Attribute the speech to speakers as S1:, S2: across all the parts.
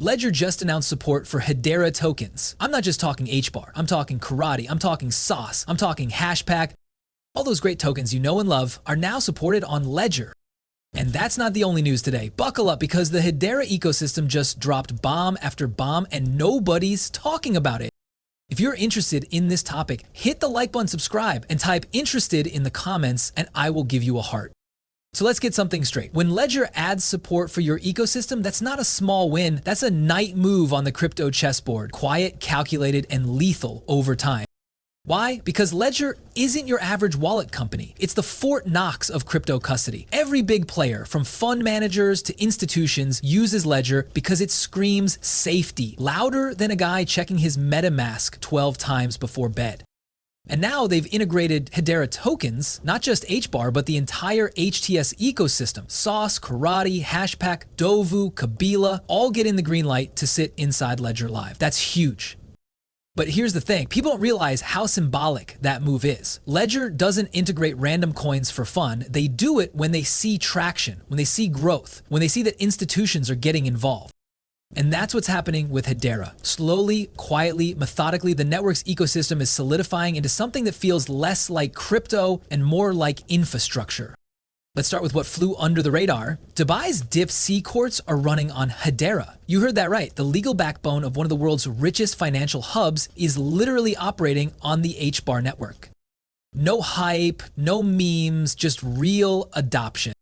S1: Ledger just announced support for Hedera tokens. I'm not just talking HBAR, I'm talking Karate, I'm talking Sauce, I'm talking HashPack. All those great tokens you know and love are now supported on Ledger. And that's not the only news today. Buckle up because the Hedera ecosystem just dropped bomb after bomb and nobody's talking about it. If you're interested in this topic, hit the like button, subscribe, and type interested in the comments and I will give you a heart. So let's get something straight. When Ledger adds support for your ecosystem, that's not a small win. That's a knight move on the crypto chessboard. Quiet, calculated, and lethal over time. Why? Because Ledger isn't your average wallet company. It's the Fort Knox of crypto custody. Every big player, from fund managers to institutions, uses Ledger because it screams safety, louder than a guy checking his MetaMask 12 times before bed. And now they've integrated Hedera tokens, not just HBAR, but the entire HTS ecosystem. Sauce, Karate, HashPack, Dovu, Kabila, all getting the green light to sit inside Ledger Live. That's huge. But here's the thing, people don't realize how symbolic that move is. Ledger doesn't integrate random coins for fun. They do it when they see traction, when they see growth, when they see that institutions are getting involved. And that's what's happening with Hedera. Slowly, quietly, methodically, the network's ecosystem is solidifying into something that feels less like crypto and more like infrastructure. Let's start with what flew under the radar. Dubai's DeFi courts are running on Hedera. You heard that right. The legal backbone of one of the world's richest financial hubs is literally operating on the HBAR network. No hype, no memes, just real adoption.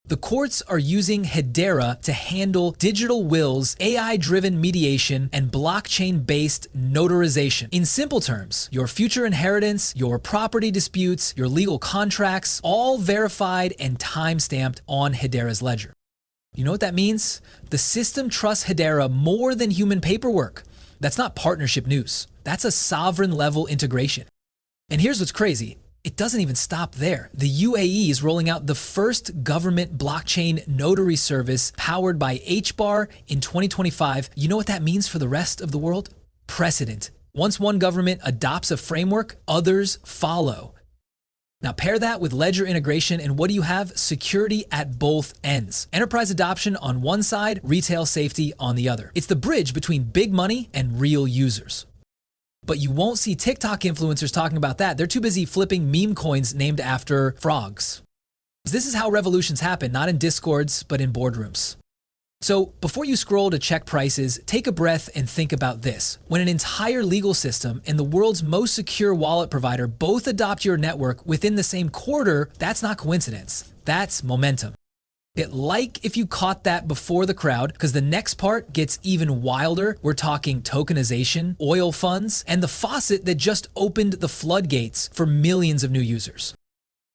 S1: The courts are using Hedera to handle digital wills, AI-driven mediation, and blockchain-based notarization. In simple terms, your future inheritance, your property disputes, your legal contracts, all verified and time-stamped on Hedera's ledger. You know what that means? The system trusts Hedera more than human paperwork. That's not partnership news. That's a sovereign-level integration. And here's what's crazy. It doesn't even stop there. The UAE is rolling out the first government blockchain notary service powered by HBAR in 2025. You know what that means for the rest of the world? Precedent. Once one government adopts a framework, others follow. Now pair that with Ledger integration and what do you have? Security at both ends. Enterprise adoption on one side, retail safety on the other. It's the bridge between big money and real users. But you won't see TikTok influencers talking about that. They're too busy flipping meme coins named after frogs. This is how revolutions happen, not in discords, but in boardrooms. So before you scroll to check prices, take a breath and think about this. When an entire legal system and the world's most secure wallet provider both adopt your network within the same quarter, that's not coincidence. That's momentum. Get like if you caught that before the crowd, because the next part gets even wilder. We're talking tokenization, oil funds, and the faucet that just opened the floodgates for millions of new users.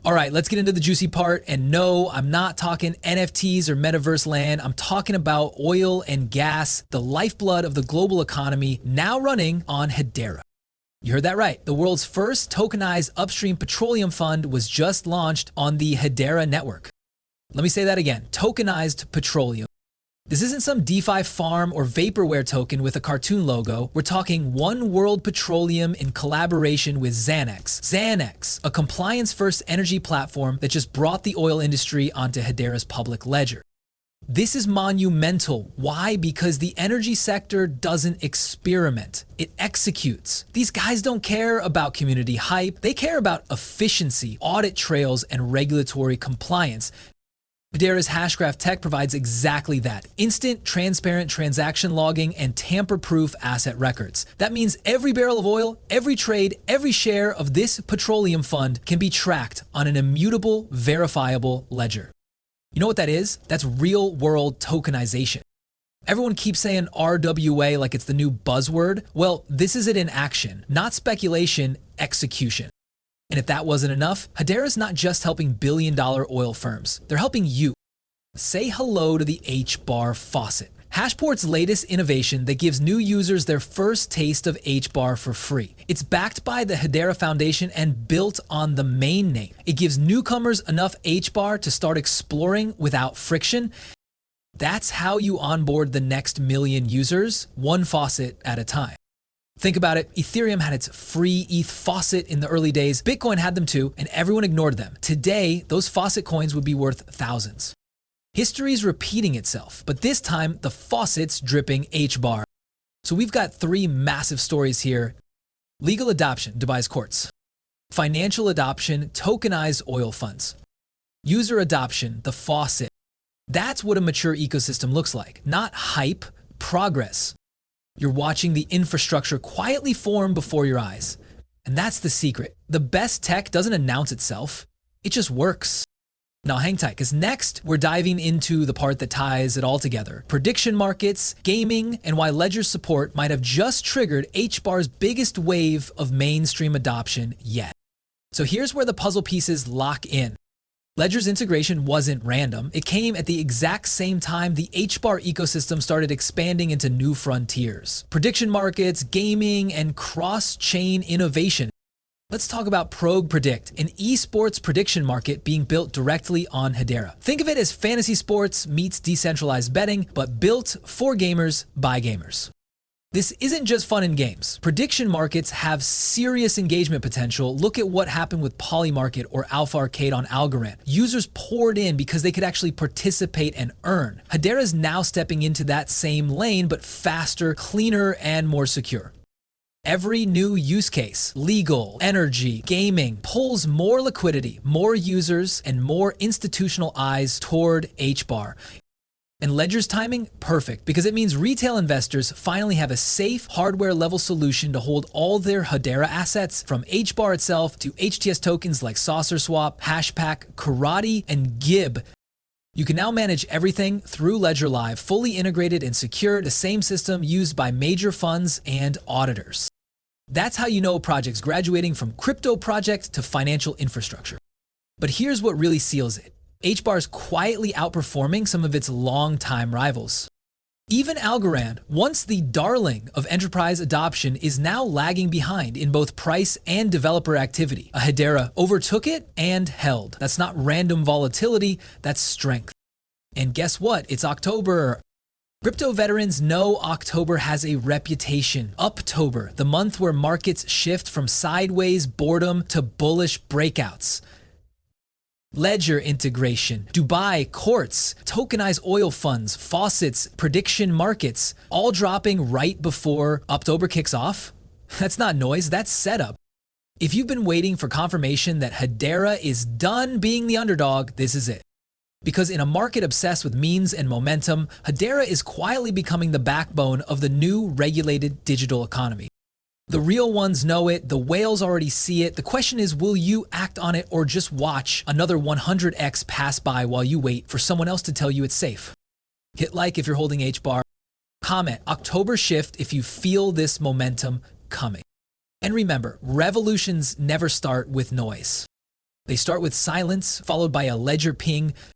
S1: All right, let's get into the juicy part. And no, I'm not talking NFTs or metaverse land. I'm talking about oil and gas, the lifeblood of the global economy, now running on Hedera. You heard that right. The world's first tokenized upstream petroleum fund was just launched on the Hedera network. Let me say that again, tokenized petroleum. This isn't some DeFi farm or vaporware token with a cartoon logo. We're talking One World Petroleum in collaboration with Xanax. Xanax, a compliance-first energy platform that just brought the oil industry onto Hedera's public ledger. This is monumental. Why? Because the energy sector doesn't experiment. It executes. These guys don't care about community hype. They care about efficiency, audit trails, and regulatory compliance. Hedera's Hashgraph tech provides exactly that. Instant, transparent transaction logging and tamper-proof asset records. That means every barrel of oil, every trade, every share of this petroleum fund can be tracked on an immutable, verifiable ledger. You know what that is? That's real-world tokenization. Everyone keeps saying RWA like it's the new buzzword. Well, this is it in action, not speculation, execution. And if that wasn't enough, Hedera's not just helping billion-dollar oil firms. They're helping you. Say hello to the HBAR faucet. Hashport's latest innovation that gives new users their first taste of HBAR for free. It's backed by the Hedera Foundation and built on the main name. It gives newcomers enough HBAR to start exploring without friction. That's how you onboard the next million users, one faucet at a time. Think about it, Ethereum had its free ETH faucet in the early days, Bitcoin had them too, and everyone ignored them. Today, those faucet coins would be worth thousands. History's repeating itself, but this time the faucet's dripping HBAR. So we've got three massive stories here. Legal adoption, Dubai's courts. Financial adoption, tokenized oil funds. User adoption, the faucet. That's what a mature ecosystem looks like, not hype, progress. You're watching the infrastructure quietly form before your eyes. And that's the secret. The best tech doesn't announce itself, it just works. Now hang tight, because next we're diving into the part that ties it all together. Prediction markets, gaming, and why Ledger's support might have just triggered HBAR's biggest wave of mainstream adoption yet. So here's where the puzzle pieces lock in. Ledger's integration wasn't random. It came at the exact same time the HBAR ecosystem started expanding into new frontiers. Prediction markets, gaming, and cross-chain innovation. Let's talk about Prog Predict, an esports prediction market being built directly on Hedera. Think of it as fantasy sports meets decentralized betting, but built for gamers by gamers. This isn't just fun in games. Prediction markets have serious engagement potential. Look at what happened with Polymarket or Alpha Arcade on Algorand. Users poured in because they could actually participate and earn. Hedera is now stepping into that same lane, but faster, cleaner, and more secure. Every new use case, legal, energy, gaming, pulls more liquidity, more users, and more institutional eyes toward HBAR. And Ledger's timing? Perfect, because it means retail investors finally have a safe hardware-level solution to hold all their Hedera assets, from HBAR itself to HTS tokens like SaucerSwap, HashPack, Karate, and Gib. You can now manage everything through Ledger Live, fully integrated and secure, the same system used by major funds and auditors. That's how you know a project's graduating from crypto project to financial infrastructure. But here's what really seals it. HBAR's quietly outperforming some of its longtime rivals. Even Algorand, once the darling of enterprise adoption, is now lagging behind in both price and developer activity. A Hedera overtook it and held. That's not random volatility, that's strength. And guess what? It's October. Crypto veterans know October has a reputation. Uptober, the month where markets shift from sideways boredom to bullish breakouts. Ledger integration, Dubai courts, tokenized oil funds, faucets, prediction markets, all dropping right before October kicks off. That's not noise, that's setup. If you've been waiting for confirmation that Hedera is done being the underdog, this is it. Because in a market obsessed with memes and momentum, Hedera is quietly becoming the backbone of the new regulated digital economy. The real ones know it, the whales already see it. The question is, will you act on it or just watch another 100x pass by while you wait for someone else to tell you it's safe? Hit like if you're holding HBAR. Comment October shift if you feel this momentum coming. And remember, revolutions never start with noise. They start with silence, followed by a Ledger ping,